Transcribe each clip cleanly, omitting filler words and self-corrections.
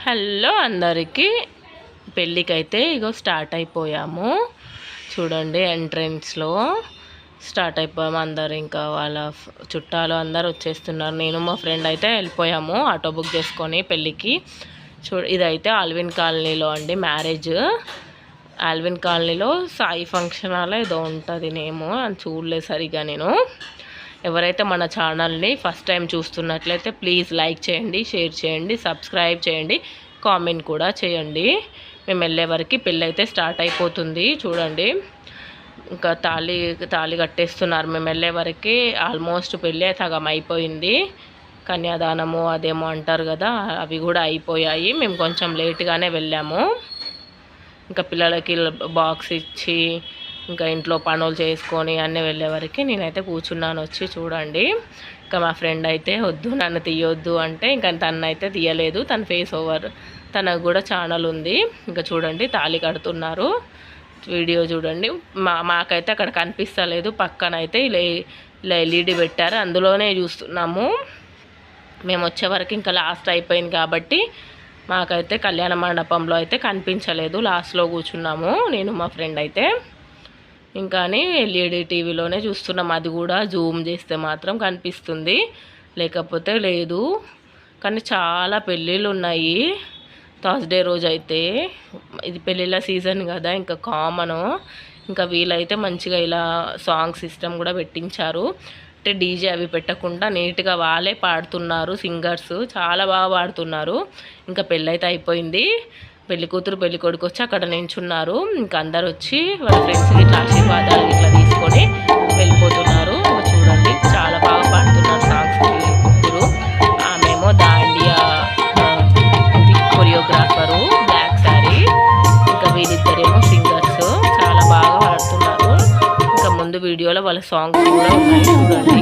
Hello అందరికీ, పెళ్ళికైతే ఇగో start అయిపోయాము. చూడండి, ఎంట్రన్స్లో స్టార్ట్ అయిపోయాము. అందరు ఇంకా వాళ్ళ చుట్టాలు అందరు వచ్చేస్తున్నారు. నేను మా ఫ్రెండ్ అయితే వెళ్ళిపోయాము ఆటో బుక్ చేసుకొని పెళ్ళికి. ఇదైతే ఆల్విన్ కాలనీలో అండి మ్యారేజ్. ఆల్విన్ కాలనీలో సాయి ఫంక్షన్ హాల్ ఏదో ఉంటుంది నేమో అని చూడలేదు సరిగా. నేను ఎవరైతే మన ఛానల్ని ఫస్ట్ టైం చూస్తున్నట్లయితే ప్లీజ్ లైక్ చేయండి, షేర్ చేయండి, సబ్స్క్రైబ్ చేయండి, కామెంట్ కూడా చేయండి. మేము వెళ్ళే వరకు పెళ్ళి అయితే స్టార్ట్ అయిపోతుంది. చూడండి, ఇంకా తాళి కట్టేస్తున్నారు. మేము వెళ్ళే వరకు ఆల్మోస్ట్ పెళ్ళి సగం అయిపోయింది. కన్యాదానము అదేమో అంటారు కదా, అవి కూడా అయిపోయాయి. మేము కొంచెం లేట్గానే వెళ్ళాము. ఇంకా పిల్లలకి బాక్స్ ఇచ్చి ఇంకా ఇంట్లో పనులు చేసుకొని అన్నీ వెళ్ళే వరకు నేనైతే కూర్చున్నాను వచ్చి. చూడండి, ఇంకా మా ఫ్రెండ్ అయితే వద్దు నన్ను తీయొద్దు అంటే ఇంకా తనైతే తీయలేదు. తన ఫేస్ ఓవర్, తనకు కూడా ఛానల్ ఉంది. ఇంకా చూడండి, తాళి కడుతున్నారు. వీడియో చూడండి. మాకైతే అక్కడ కనిపిస్తలేదు. పక్కనైతే ఇలా ఎల్ఈడి పెట్టారు, అందులోనే చూస్తున్నాము. మేము వచ్చే వరకు ఇంకా లాస్ట్ అయిపోయింది కాబట్టి మాకైతే కళ్యాణ మండపంలో అయితే కనిపించలేదు. లాస్ట్లో కూర్చున్నాము నేను మా ఫ్రెండ్ అయితే. ఇంకాని ఎల్ఈడి టీవీలోనే చూస్తున్నాం. అది కూడా జూమ్ చేస్తే మాత్రం కనిపిస్తుంది, లేకపోతే లేదు. కానీ చాలా పెళ్ళిళ్ళు ఉన్నాయి థర్స్డే రోజు అయితే. ఇది పెళ్ళిళ్ళ సీజన్ కదా, ఇంకా కామను. ఇంకా వీళ్ళైతే మంచిగా ఇలా సాంగ్ సిస్టమ్ కూడా పెట్టించారు. అంటే డీజే అవి పెట్టకుండా నీట్గా వాళ్ళే పాడుతున్నారు. సింగర్స్ చాలా బాగా పాడుతున్నారు. ఇంకా పెళ్ళి అయితే అయిపోయింది. పెళ్లి కూతురు పెళ్లి కొడుకు వచ్చి అక్కడ నించున్నారు. ఇంకా అందరు వచ్చి వాళ్ళ ఫ్రెండ్స్కి ఇట్లా ఆశీర్వాదాలు ఇట్లా తీసుకొని వెళ్ళిపోతున్నారు. చూడండి, చాలా బాగా పాడుతున్నారు సాంగ్స్. కూతురు ఆమెమో దాండియా కొరియోగ్రాఫరు, బ్లాక్ శారీ. ఇంకా వీళ్ళిద్దరేమో సింగర్స్, చాలా బాగా పాడుతున్నారు. ఇంకా ముందు వీడియోలో వాళ్ళ సాంగ్స్ కూడా ఉన్నాయి. చూడండి,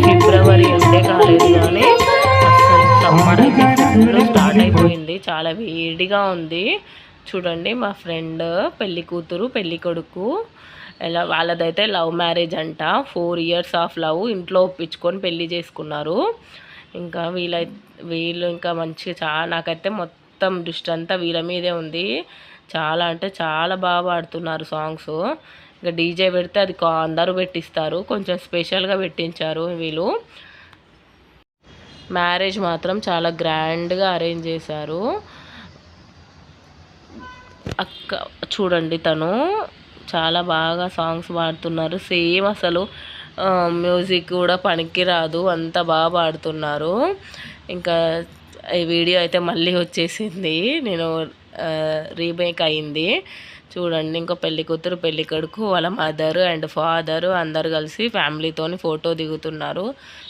ఫిబ్రవరి అంటే కాలేదు కానీ సమ్మర్ అయితే స్టార్ట్ అయిపోయింది. చాలా వేడిగా ఉంది. చూడండి, మా ఫ్రెండ్ పెళ్లి కూతురు పెళ్లి కొడుకు వాళ్ళదైతే లవ్ మ్యారేజ్ అంట. 4 years ఆఫ్ లవ్, ఇంట్లో ఒప్పించుకొని పెళ్లి చేసుకున్నారు. ఇంకా వీళ్ళు ఇంకా మంచిగా నాకైతే మొత్తం దృష్టి అంతా వీళ్ళ మీదే ఉంది. చాలా అంటే చాలా బాగా పాడుతున్నారు సాంగ్స్. ఇంకా డీజే పెడితే అది అందరూ పెట్టిస్తారు, కొంచెం స్పెషల్గా పెట్టించారు వీళ్ళు. మ్యారేజ్ మాత్రం చాలా గ్రాండ్గా అరేంజ్ చేశారు. చూడండి, తను చాలా బాగా సాంగ్స్ పాడుతున్నారు. సేమ్ అసలు మ్యూజిక్ కూడా పనికి రాదు, అంత బాగా పాడుతున్నారు. ఇంకా ఈ వీడియో అయితే మళ్ళీ వచ్చేసింది, నేను రీమేక్ అయింది. చూడండి, ఇంకో పెళ్లి కూతురు పెళ్లి కొడుకు వాళ్ళ మదర్ అండ్ ఫాదర్ అందరు కలిసి ఫ్యామిలీతోని ఫోటో దిగుతున్నారు.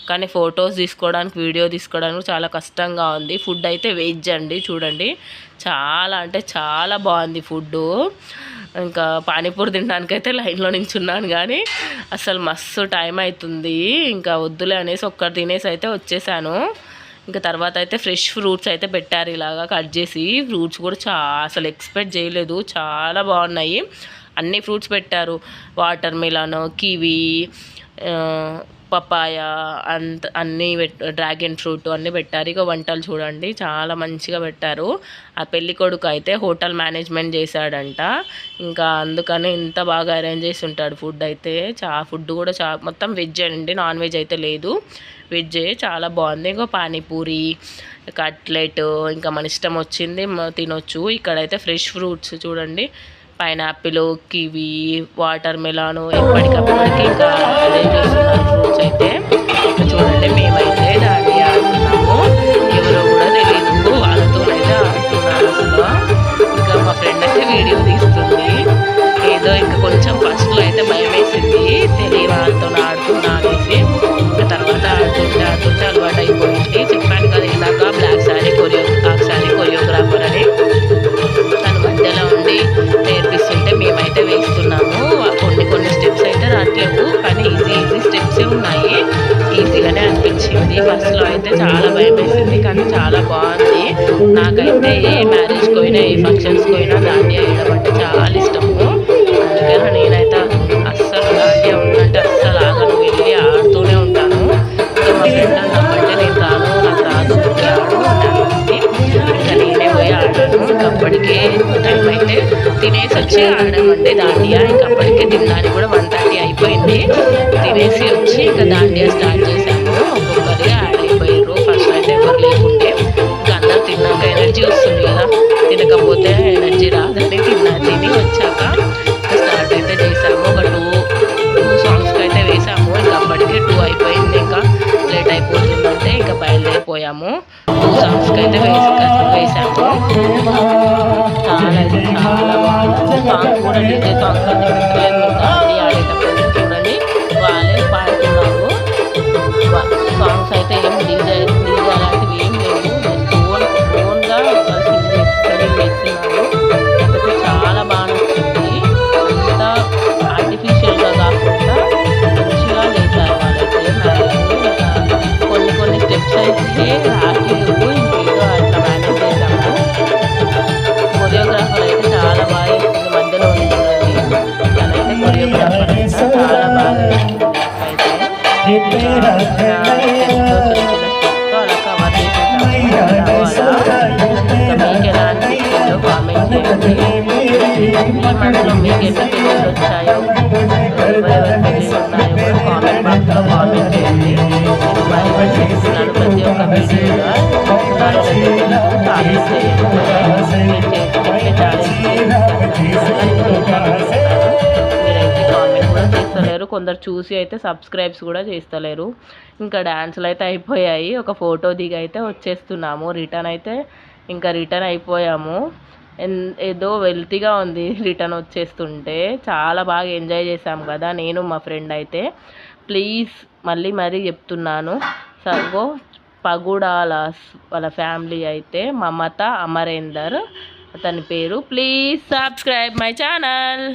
కానీ ఫొటోస్ తీసుకోవడానికి వీడియో తీసుకోవడానికి చాలా కష్టంగా ఉంది. ఫుడ్ అయితే వెజ్ అండి. చూడండి, చాలా అంటే చాలా బాగుంది ఫుడ్డు. ఇంకా పానీపూరి తినడానికి అయితే లైన్లో నించున్నాను కానీ అసలు మస్తు టైం అవుతుంది. ఇంకా వద్దులే అనేసి ఒక్కటి తినేసి అయితే వచ్చేసాను. ఇంకా తర్వాత అయితే ఫ్రెష్ ఫ్రూట్స్ అయితే పెట్టారు, ఇలాగా కట్ చేసి. ఫ్రూట్స్ కూడా అసలు ఎక్స్పెక్ట్ చేయలేదు, చాలా బాగున్నాయి. అన్ని ఫ్రూట్స్ పెట్టారు, వాటర్ మిలన్, కివీ, పపాయ, అన్నీ డ్రాగన్ ఫ్రూట్ అన్నీ పెట్టారు. ఇక వంటలు చూడండి, చాలా మంచిగా పెట్టారు. ఆ పెళ్లి కొడుకు అయితే హోటల్ మేనేజ్మెంట్ చేశాడంట. ఇంకా అందుకని ఇంత బాగా అరేంజ్ చేసి ఉంటాడు ఫుడ్ అయితే. ఫుడ్ కూడా మొత్తం వెజ్ అండి, నాన్ వెజ్ అయితే లేదు, వెజ్జే. చాలా బాగుంది. ఇంకో పానీపూరి, కట్లెట్, ఇంకా మన ఇష్టం వచ్చింది తినొచ్చు. ఇక్కడైతే ఫ్రెష్ ఫ్రూట్స్ చూడండి, పైనాపిల్, కివీ, వాటర్ మెలాను ఎప్పటికప్పటికి ఇంకా అరేంజ్ చేస్తున్నారు ఫ్రూట్స్ అయితే. చూడండి, మేమైతే దాన్ని ఆడుతున్నాము. ఎవరో కూడా తెలియదు, వాళ్ళతో అయితే ఆడుతున్నారు అసలు. ఇంకా మా ఫ్రెండ్ అయితే వీడియో తీస్తుంది. ఏదో ఇంకా కొంచెం ఫస్ట్లో అయితే భయం వేసింది, తెలియ వాళ్ళతో ఆడుతున్నా అనేసి. ఇంకా తర్వాత ఆడుతుంటే అలవాటు అయిపోయింది. చెప్పాను కదా ఇందాక బ్లాక్ శారీ కొరియోగ్రాఫర్ అని. తన మధ్యలో ఉండి నేర్పిస్తుంటే మేమైతే వేస్తున్నాము. కొన్ని స్టెప్స్ అయితే రావట్లేవు, కానీ ఈజీ స్టెప్సే ఉన్నాయి. ఈజీగానే అనిపించింది. ఫస్ట్లో అయితే చాలా భయం వేసింది, కానీ చాలా బాగుంది. నాకైతే ఏ మ్యారేజ్కి పోయినా ఏ ఫంక్షన్స్కి పోయినా దాండియా వేయడం అంటే చాలా ఇష్టము. అందుకని నేనైతే అస్సలు దాండియా ఉందంటే అస్సలు ఆగను, వెళ్ళి ఆడుతూనే ఉంటాను. ఇంకా మా ఫ్రెండ్ అన్నమంటే నేను రాను, నాకు రాదు అప్పటికే టైం అయితే తినేసి వచ్చి ఆడామండి దాండియా. ఇంకా అప్పటికే తినడానికి కూడా 1:30 అయిపోయింది. తినేసి వచ్చి ఇంకా దాండియా స్టార్ట్ చేసాము. ఒక్కొక్కరిగా యాడ్ అయిపోయారు. ఫస్ట్ అయితే ఎవరు లేకుంటే ఇంకా అందరు తిన్నాక ఎనర్జీ వస్తుంది కదా, తినకపోతే ఎనర్జీ రాదని తిని వచ్చాక స్టార్ట్ అయితే చేసాము. ఒక టూ సాంగ్స్కి అయితే వేసాము. ఇంకా అప్పటికే 2 అయిపోయింది. ఇంకా లేట్ అయిపోతుందంటే ఇంకా బయలుదేరిపోయాము. 2 సాంగ్స్కి అయితే వేసాము. చాలా బాగుంది. సాంగ్స్ కూడా డీజే సాంగ్స్ అన్ని పెట్టలేదు. దాండి ఆడేటప్పుడు చూడండి వాళ్ళే పాడుతున్నారు. సాంగ్స్ అయితే ఏం డీజే అలాంటివి ఏం లేవు. ఓన్గా సింగ్ చేసుకొని వేస్తున్నారు. నాకైతే చాలా బాగా నచ్చింది. అంతా ఆర్టిఫిషియల్గా కాకుండా మంచిగా చేశారు వాళ్ళైతే. కొన్ని స్టెప్స్ అయితే రావట్లేవు, ఇంకేదో అట్లా మేనేజ్ చేశాము. కొరియోగ్రాఫర్ అయితే చాలా బాగా వేస్తుంది. మధ్యలో ఉంటుందండి తనైతే కొరియోగ్రాఫర్ అయితే చాలా బాగా వేస్తుంది. అయితే చిన్న స్టెప్తో అలా కవర్ చేసేసాము. ఇంకా మీకు ఎలా అనిపించిందో కామెంట్ చేయండి. ఈ మంత్లో మీకు ఎన్ని పెళ్ళిళ్ళు వచ్చాయో, ఎవరెవరి పెళ్ళిళ్ళు ఉన్నాయో కూడా కామెంట్ బాక్స్లో కామెంట్ చేయండి. నేను మరి చేస్తున్నాను ప్రతి ఒక్క వీడియోగా ఛాలెంజ్ చేయండి. మీరు చేస్తే మీరైతే కామెంట్ కూడా చేస్తలేరు. కొందరు చూసి అయితే సబ్స్క్రైబ్స్ కూడా చేస్తలేరు. ఇంకా డ్యాన్సులు అయితే అయిపోయాయి. ఒక ఫోటో దిగి అయితే వచ్చేస్తున్నాము. రిటర్న్ అయిపోయాము. ఏదో వెల్తీగా ఉంది రిటర్న్ వచ్చేస్తుంటే. చాలా బాగా ఎంజాయ్ చేసాము కదా నేను మా ఫ్రెండ్ అయితే. ప్లీజ్ మరీ చెప్తున్నాను, సర్గో పగుడాల వాళ్ళ ఫ్యామిలీ అయితే మమత అమరేందర్ అతని పేరు. Please subscribe my channel.